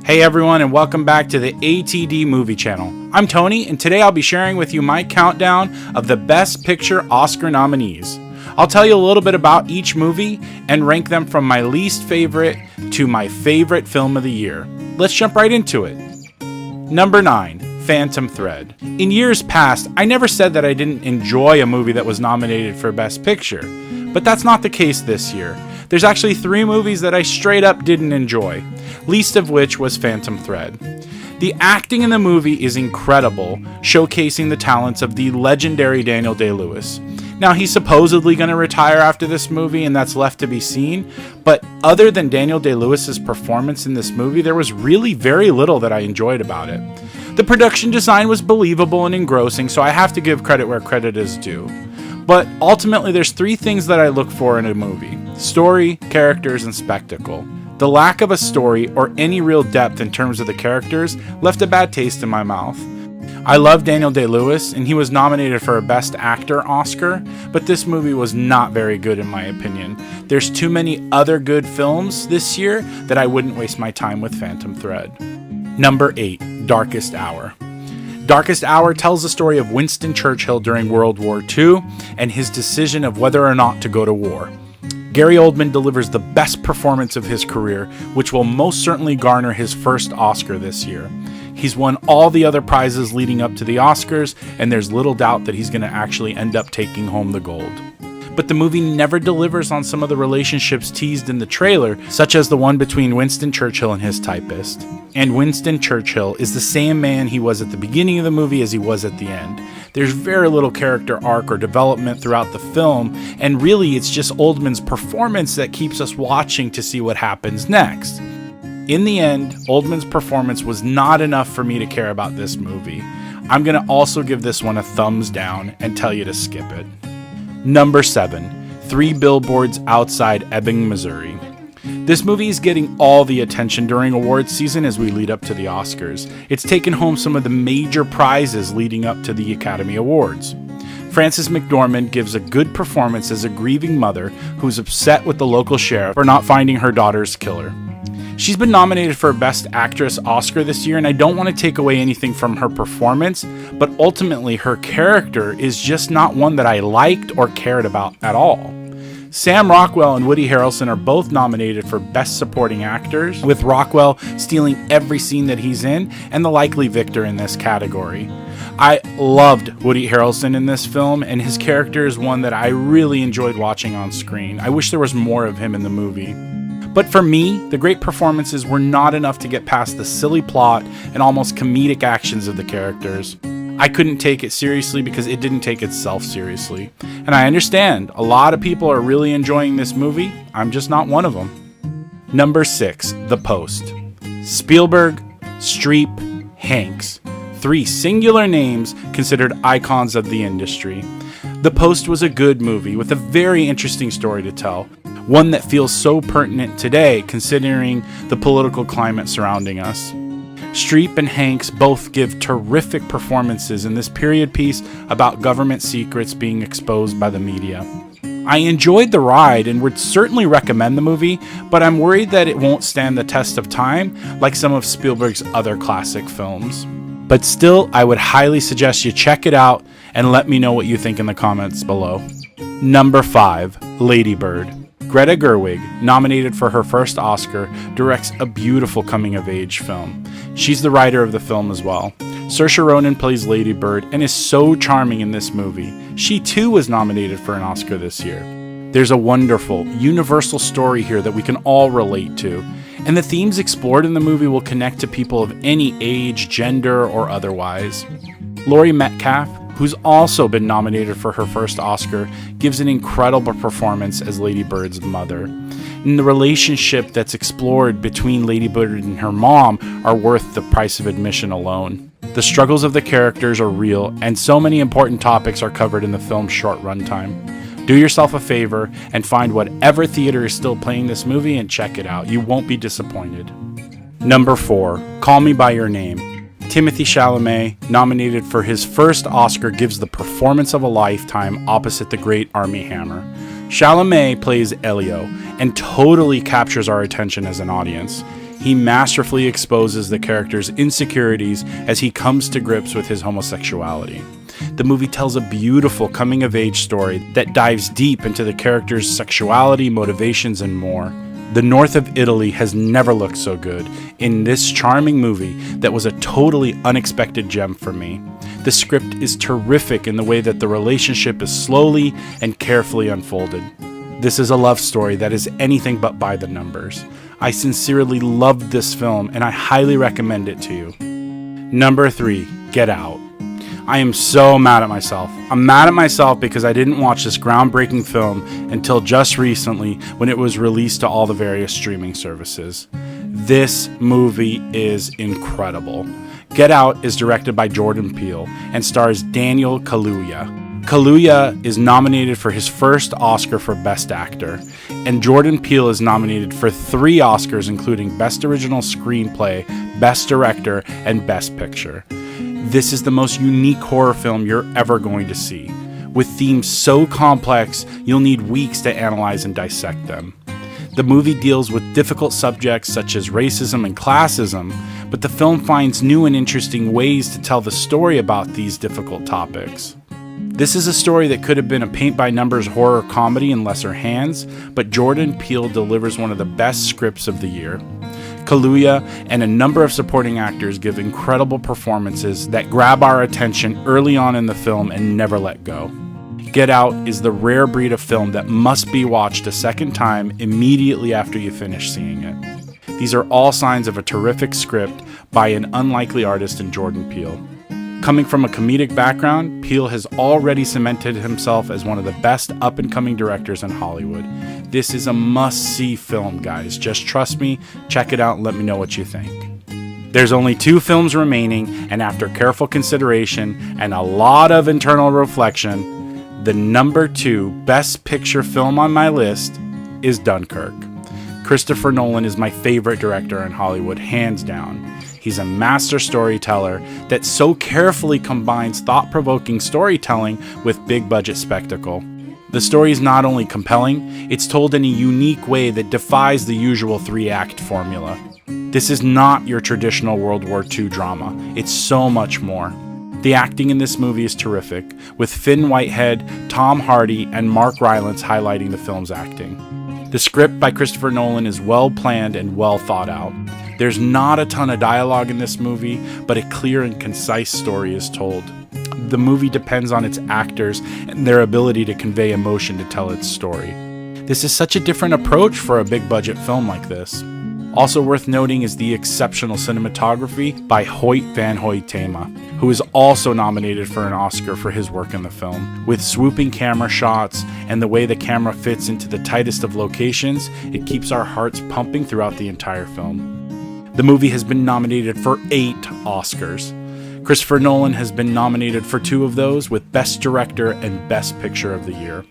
Hey everyone, and welcome back to the ATD Movie Channel. I'm Tony, and today I'll be sharing with you my countdown of the Best Picture Oscar nominees. I'll tell you a little bit about each movie and rank them from my least favorite to my favorite film of the year. Let's jump right into it. Number 9, Phantom Thread. In years past, I never said that I didn't enjoy a movie that was nominated for Best Picture, but that's not the case this year. There's actually 3 movies that I straight up didn't enjoy, least of which was Phantom Thread. The acting in the movie is incredible, showcasing the talents of the legendary Daniel Day-Lewis. Now, he's supposedly going to retire after this movie, and that's left to be seen, but other than Daniel Day-Lewis's performance in this movie, there was really very little that I enjoyed about it. The production design was believable and engrossing, so I have to give credit where credit is due. But ultimately, there's 3 things that I look for in a movie: story, characters, and spectacle. The lack of a story or any real depth in terms of the characters left a bad taste in my mouth. I love Daniel Day-Lewis, and he was nominated for a Best Actor Oscar, but this movie was not very good in my opinion. There's too many other good films this year that I wouldn't waste my time with Phantom Thread. Number 8, Darkest Hour. Darkest Hour tells the story of Winston Churchill during World War II and his decision of whether or not to go to war. Gary Oldman delivers the best performance of his career, which will most certainly garner his first Oscar this year. He's won all the other prizes leading up to the Oscars, and there's little doubt that he's going to actually end up taking home the gold. But the movie never delivers on some of the relationships teased in the trailer, such as the one between Winston Churchill and his typist. And Winston Churchill is the same man he was at the beginning of the movie as he was at the end. There's very little character arc or development throughout the film, and really it's just Oldman's performance that keeps us watching to see what happens next. In the end, Oldman's performance was not enough for me to care about this movie. I'm going to also give this one a thumbs down and tell you to skip it. Number 7, 3 Billboards Outside Ebbing, Missouri. This movie is getting all the attention during awards season as we lead up to the Oscars. It's taken home some of the major prizes leading up to the Academy Awards. Frances McDormand gives a good performance as a grieving mother who's upset with the local sheriff for not finding her daughter's killer. She's been nominated for a Best Actress Oscar this year, and I don't want to take away anything from her performance, but ultimately her character is just not one that I liked or cared about at all. Sam Rockwell and Woody Harrelson are both nominated for Best Supporting Actors, with Rockwell stealing every scene that he's in and the likely victor in this category. I loved Woody Harrelson in this film, and his character is one that I really enjoyed watching on screen. I wish there was more of him in the movie. But for me, the great performances were not enough to get past the silly plot and almost comedic actions of the characters. I couldn't take it seriously because it didn't take itself seriously. And I understand, a lot of people are really enjoying this movie. I'm just not one of them. Number 6, The Post. Spielberg, Streep, Hanks. 3 singular names considered icons of the industry. The Post was a good movie with a very interesting story to tell. One that feels so pertinent today considering the political climate surrounding us. Streep and Hanks both give terrific performances in this period piece about government secrets being exposed by the media. I enjoyed the ride and would certainly recommend the movie, but I'm worried that it won't stand the test of time like some of Spielberg's other classic films. But still, I would highly suggest you check it out and let me know what you think in the comments below. Number 5, Lady Bird. Greta Gerwig, nominated for her first Oscar, directs a beautiful coming-of-age film. She's the writer of the film as well. Saoirse Ronan plays Lady Bird and is so charming in this movie. She too was nominated for an Oscar this year. There's a wonderful, universal story here that we can all relate to, and the themes explored in the movie will connect to people of any age, gender, or otherwise. Laurie Metcalf, who's also been nominated for her first Oscar, gives an incredible performance as Lady Bird's mother. And the relationship that's explored between Lady Bird and her mom are worth the price of admission alone. The struggles of the characters are real, and so many important topics are covered in the film's short runtime. Do yourself a favor and find whatever theater is still playing this movie and check it out. You won't be disappointed. Number 4, Call Me By Your Name. Timothée Chalamet, nominated for his first Oscar, gives the performance of a lifetime opposite the great Armie Hammer. Chalamet plays Elio and totally captures our attention as an audience. He masterfully exposes the character's insecurities as he comes to grips with his homosexuality. The movie tells a beautiful coming-of-age story that dives deep into the character's sexuality, motivations, and more. The north of Italy has never looked so good in this charming movie that was a totally unexpected gem for me. The script is terrific in the way that the relationship is slowly and carefully unfolded. This is a love story that is anything but by the numbers. I sincerely loved this film and I highly recommend it to you. Number 3, Get Out. I am so mad at myself. I'm mad at myself because I didn't watch this groundbreaking film until just recently when it was released to all the various streaming services. This movie is incredible. Get Out is directed by Jordan Peele and stars Daniel Kaluuya. Kaluuya is nominated for his first Oscar for Best Actor, and Jordan Peele is nominated for 3 Oscars including Best Original Screenplay, Best Director, and Best Picture. This is the most unique horror film you're ever going to see. With themes so complex, you'll need weeks to analyze and dissect them. The movie deals with difficult subjects such as racism and classism, but the film finds new and interesting ways to tell the story about these difficult topics. This is a story that could have been a paint-by-numbers horror comedy in lesser hands, but Jordan Peele delivers one of the best scripts of the year. Kaluuya and a number of supporting actors give incredible performances that grab our attention early on in the film and never let go. Get Out is the rare breed of film that must be watched a second time immediately after you finish seeing it. These are all signs of a terrific script by an unlikely artist in Jordan Peele. Coming from a comedic background, Peele has already cemented himself as one of the best up-and-coming directors in Hollywood. This is a must-see film, guys. Just trust me, check it out, and let me know what you think. There's only 2 films remaining, and after careful consideration and a lot of internal reflection, the number 2 Best Picture film on my list is Dunkirk. Christopher Nolan is my favorite director in Hollywood, hands down. He's a master storyteller that so carefully combines thought-provoking storytelling with big-budget spectacle. The story is not only compelling, it's told in a unique way that defies the usual 3-act formula. This is not your traditional World War II drama. It's so much more. The acting in this movie is terrific, with Finn Whitehead, Tom Hardy, and Mark Rylance highlighting the film's acting. The script by Christopher Nolan is well planned and well thought out. There's not a ton of dialogue in this movie, but a clear and concise story is told. The movie depends on its actors and their ability to convey emotion to tell its story. This is such a different approach for a big budget film like this. Also worth noting is the exceptional cinematography by Hoyt van Hoytema, who is also nominated for an Oscar for his work in the film. With swooping camera shots and the way the camera fits into the tightest of locations, it keeps our hearts pumping throughout the entire film. The movie has been nominated for 8 Oscars. Christopher Nolan has been nominated for 2 of those, with Best Director and Best Picture of the Year.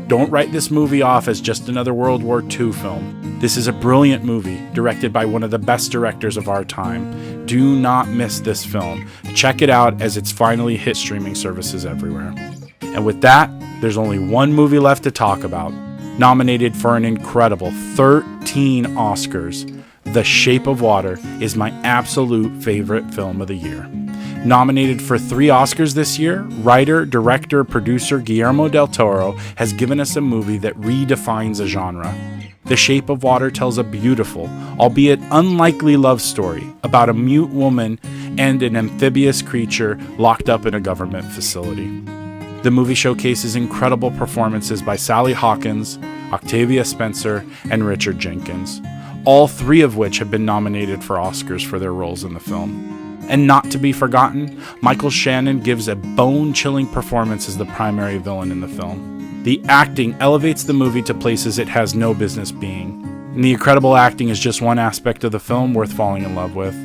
Don't write this movie off as just another World War II film. This is a brilliant movie, directed by one of the best directors of our time. Do not miss this film. Check it out as it's finally hit streaming services everywhere. And with that, there's only one movie left to talk about. Nominated for an incredible 13 Oscars, The Shape of Water is my absolute favorite film of the year. Nominated for 3 Oscars this year, writer, director, producer Guillermo del Toro has given us a movie that redefines a genre. The Shape of Water tells a beautiful, albeit unlikely love story about a mute woman and an amphibious creature locked up in a government facility. The movie showcases incredible performances by Sally Hawkins, Octavia Spencer, and Richard Jenkins, all 3 of which have been nominated for Oscars for their roles in the film. And not to be forgotten, Michael Shannon gives a bone-chilling performance as the primary villain in the film. The acting elevates the movie to places it has no business being. And the incredible acting is just one aspect of the film worth falling in love with.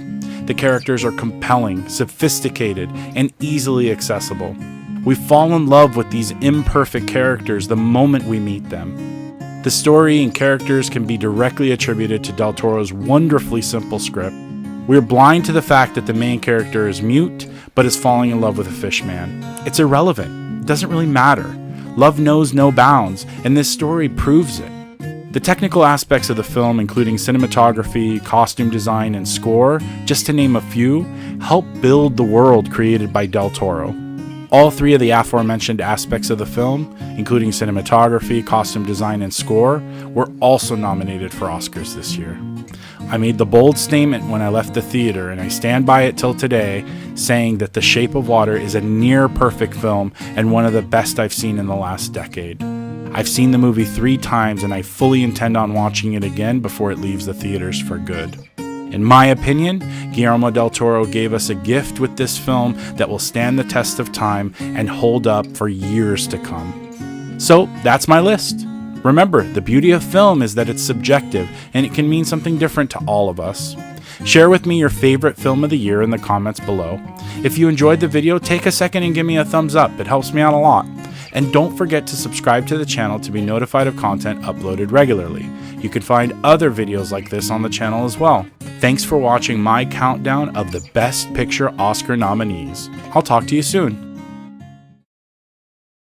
The characters are compelling, sophisticated, and easily accessible. We fall in love with these imperfect characters the moment we meet them. The story and characters can be directly attributed to Del Toro's wonderfully simple script. We're blind to the fact that the main character is mute, but is falling in love with a fish man. It's irrelevant. It doesn't really matter. Love knows no bounds, and this story proves it. The technical aspects of the film, including cinematography, costume design, and score, just to name a few, help build the world created by Del Toro. All three of the aforementioned aspects of the film, including cinematography, costume design, and score, were also nominated for Oscars this year. I made the bold statement when I left the theater, and I stand by it till today, saying that The Shape of Water is a near-perfect film and one of the best I've seen in the last decade. I've seen the movie 3 times, and I fully intend on watching it again before it leaves the theaters for good. In my opinion, Guillermo del Toro gave us a gift with this film that will stand the test of time and hold up for years to come. So that's my list. Remember, the beauty of film is that it's subjective and it can mean something different to all of us. Share with me your favorite film of the year in the comments below. If you enjoyed the video, take a second and give me a thumbs up. It helps me out a lot. And don't forget to subscribe to the channel to be notified of content uploaded regularly. You can find other videos like this on the channel as well. Thanks for watching my countdown of the Best Picture Oscar nominees. I'll talk to you soon.